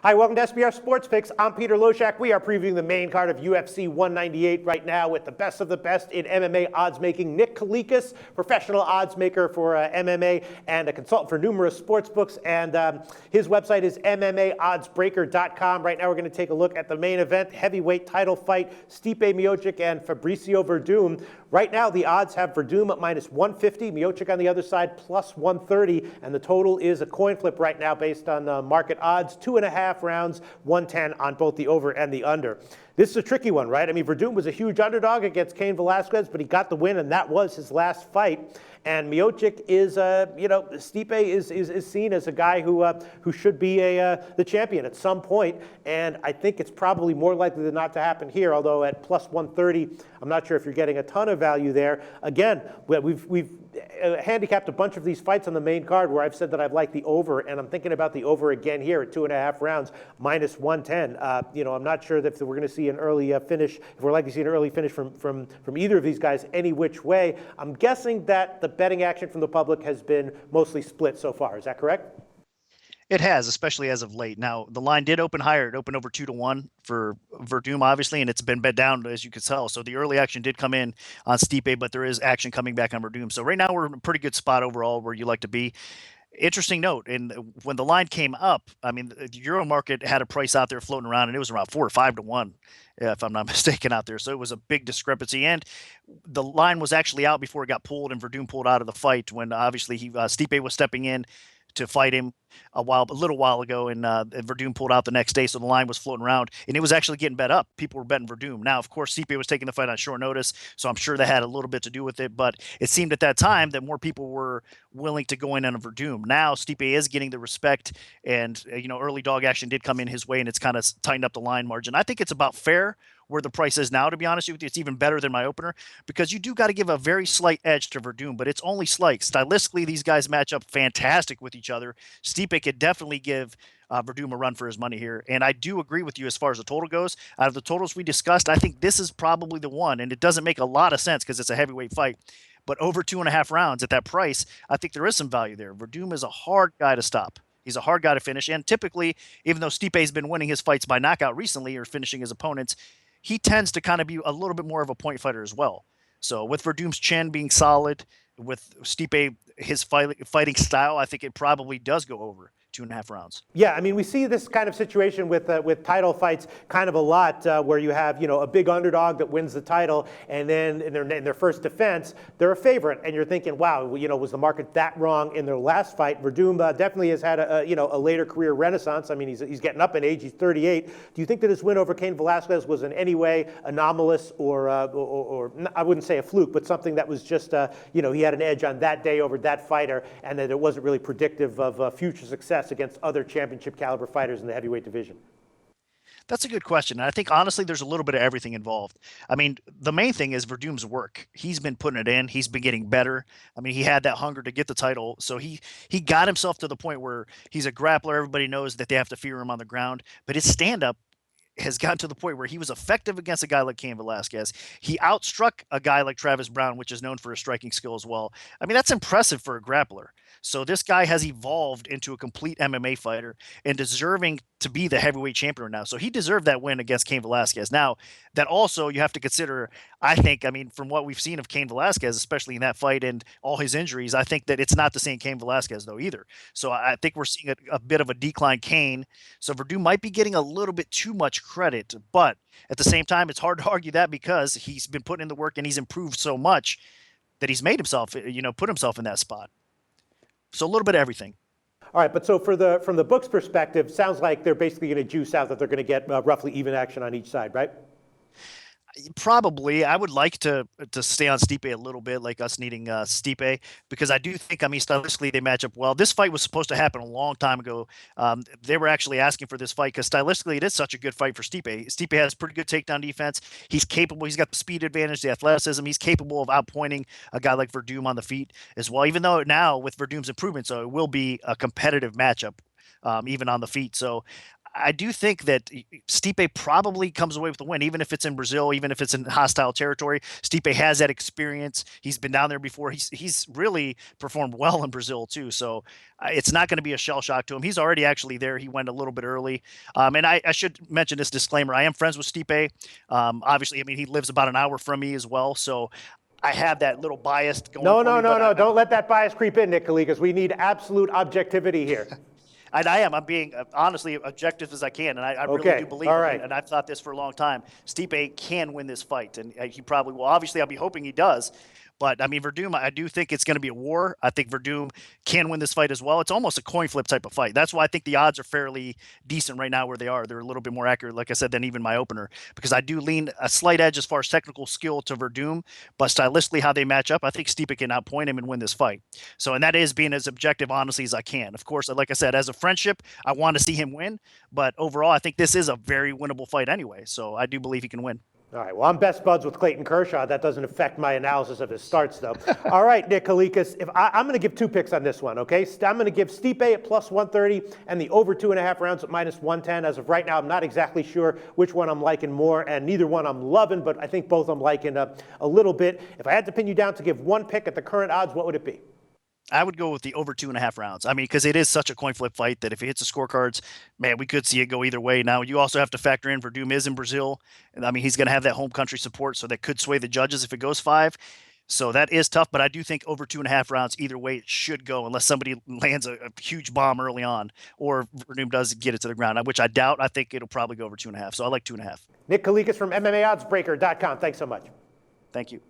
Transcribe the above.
Hi, welcome to SBR Sports Picks. I'm Peter Loshak. We are previewing the main card of UFC 198 right now with the best of the best in MMA odds making. Nick Kalikas, professional odds maker for MMA and a consultant for numerous sports books. And his website is MMAoddsbreaker.com. Right now we're going to take a look at the main event, heavyweight title fight, Stipe Miocic and Fabricio Werdum. Right now, the odds have Werdum at minus 150, Miocic on the other side plus 130, and the total is a coin flip right now based on market odds, 2.5 rounds, 110 on both the over and the under. This is a tricky one, right? I mean, Werdum was a huge underdog against Cain Velasquez, but he got the win, and that was his last fight. And Miocic is, Stipe is seen as a guy who should be the champion at some point, and I think it's probably more likely than not to happen here. Although at plus 130, I'm not sure if you're getting a ton of value there. Again, we've handicapped a bunch of these fights on the main card where I've said that I've liked the over, and I'm thinking about the over again here at 2.5 rounds, minus 110. I'm not sure that if we're going to see an early finish, if we're likely to see an early finish from either of these guys any which way. I'm guessing that the betting action from the public has been mostly split so far. Is that correct? It has, especially as of late. Now, the line did open higher. It opened over 2-1 for Werdum, obviously, and it's been bet down, as you can tell. So the early action did come in on Stipe, but there is action coming back on Werdum. So right now we're in a pretty good spot overall where you like to be. Interesting note, and when the line came up, I mean, the Euro market had a price out there floating around, and it was around 4 or 5-1, if I'm not mistaken, out there. So it was a big discrepancy, and the line was actually out before it got pulled, and Werdum pulled out of the fight when obviously Stipe was stepping in to fight him a little while ago, and Werdum pulled out the next day, so the line was floating around, and it was actually getting bet up. People were betting Werdum. Now, of course, Stipe was taking the fight on short notice, so I'm sure that had a little bit to do with it, but it seemed at that time that more people were willing to go in on a Werdum. Now, Stipe is getting the respect, and early dog action did come in his way, and it's kind of tightened up the line margin. I think it's about fair where the price is now, to be honest with you. It's even better than my opener because you do got to give a very slight edge to Werdum, but it's only slight. Stylistically, these guys match up fantastic with each other. Stipe could definitely give Werdum a run for his money here, and I do agree with you as far as the total goes. Out of the totals we discussed, I think this is probably the one, and it doesn't make a lot of sense because it's a heavyweight fight, but over 2.5 rounds at that price, I think there is some value there. Werdum is a hard guy to stop. He's a hard guy to finish, and typically, even though Stipe's been winning his fights by knockout recently or finishing his opponents, he tends to kind of be a little bit more of a point fighter as well. So with Verdum's chin being solid, with Stipe, his fighting style, I think it probably does go over 2.5 rounds. Yeah, I mean, we see this kind of situation with title fights kind of a lot, where you have a big underdog that wins the title, and then in their first defense, they're a favorite, and you're thinking, wow, was the market that wrong in their last fight? Werdum definitely has had a later career renaissance. I mean, he's getting up in age. He's 38. Do you think that his win over Cain Velasquez was in any way anomalous, or I wouldn't say a fluke, but something that was just he had an edge on that day over that fighter, and that it wasn't really predictive of future success against other championship caliber fighters in the heavyweight division? That's a good question. And I think, honestly, there's a little bit of everything involved. I mean, the main thing is Verdum's work. He's been putting it in. He's been getting better. I mean, he had that hunger to get the title. So he got himself to the point where he's a grappler. Everybody knows that they have to fear him on the ground. But his stand-up has gotten to the point where he was effective against a guy like Cain Velasquez. He outstruck a guy like Travis Brown, which is known for his striking skill as well. I mean, that's impressive for a grappler. So this guy has evolved into a complete MMA fighter and deserving to be the heavyweight champion now. So he deserved that win against Cain Velasquez. Now, that also you have to consider, I think, I mean, from what we've seen of Cain Velasquez, especially in that fight and all his injuries, I think that it's not the same Cain Velasquez, though, either. So I think we're seeing a bit of a decline Cain. So Werdum might be getting a little bit too much credit, but at the same time, it's hard to argue that because he's been putting in the work and he's improved so much that he's made himself, put himself in that spot. So a little bit of everything. All right, but so from the book's perspective, sounds like they're basically going to juice out that they're going to get roughly even action on each side, right? Probably. I would like to stay on Stipe a little bit, like us needing Stipe, because I do think, I mean, stylistically they match up well. This fight was supposed to happen a long time ago. They were actually asking for this fight because stylistically it is such a good fight for Stipe. Stipe has pretty good takedown defense. He's capable. He's got the speed advantage, the athleticism. He's capable of outpointing a guy like Werdum on the feet as well, even though now with Verdum's improvement, so it will be a competitive matchup, even on the feet. So I do think that Stipe probably comes away with the win, even if it's in Brazil, even if it's in hostile territory. Stipe has that experience. He's been down there before. He's really performed well in Brazil too. So it's not going to be a shell shock to him. He's already actually there. He went a little bit early. And I should mention this disclaimer. I am friends with Stipe. Obviously, I mean, he lives about an hour from me as well. So I have that little bias going. No. Don't let that bias creep in, Nick Kalikas. We need absolute objectivity here. And I am. I'm being honestly objective as I can, and I really do believe it. And I've thought this for a long time. Stipe can win this fight, and he probably will. Obviously, I'll be hoping he does. But, I mean, Werdum, I do think it's going to be a war. I think Werdum can win this fight as well. It's almost a coin flip type of fight. That's why I think the odds are fairly decent right now where they are. They're a little bit more accurate, like I said, than even my opener, because I do lean a slight edge as far as technical skill to Werdum, but stylistically how they match up, I think Stipe can outpoint him and win this fight. So, and that is being as objective, honestly, as I can. Of course, like I said, as a friendship, I want to see him win. But overall, I think this is a very winnable fight anyway. So I do believe he can win. All right, well, I'm best buds with Clayton Kershaw. That doesn't affect my analysis of his starts, though. All right, Nick Kalikas, I'm going to give 2 picks on this one, okay? I'm going to give Stipe at plus 130 and the over 2.5 rounds at minus 110. As of right now, I'm not exactly sure which one I'm liking more, and neither one I'm loving, but I think both I'm liking a little bit. If I had to pin you down to give one pick at the current odds, what would it be? I would go with the over 2.5 rounds. I mean, because it is such a coin flip fight that if it hits the scorecards, man, we could see it go either way. Now, you also have to factor in Werdum is in Brazil. And I mean, he's going to have that home country support, so that could sway the judges if it goes 5. So that is tough, but I do think over 2.5 rounds, either way, it should go unless somebody lands a huge bomb early on or Werdum does get it to the ground, which I doubt. I think it'll probably go over 2.5. So I like 2.5. Nick Kalikas from MMAOddsBreaker.com. Thanks so much. Thank you.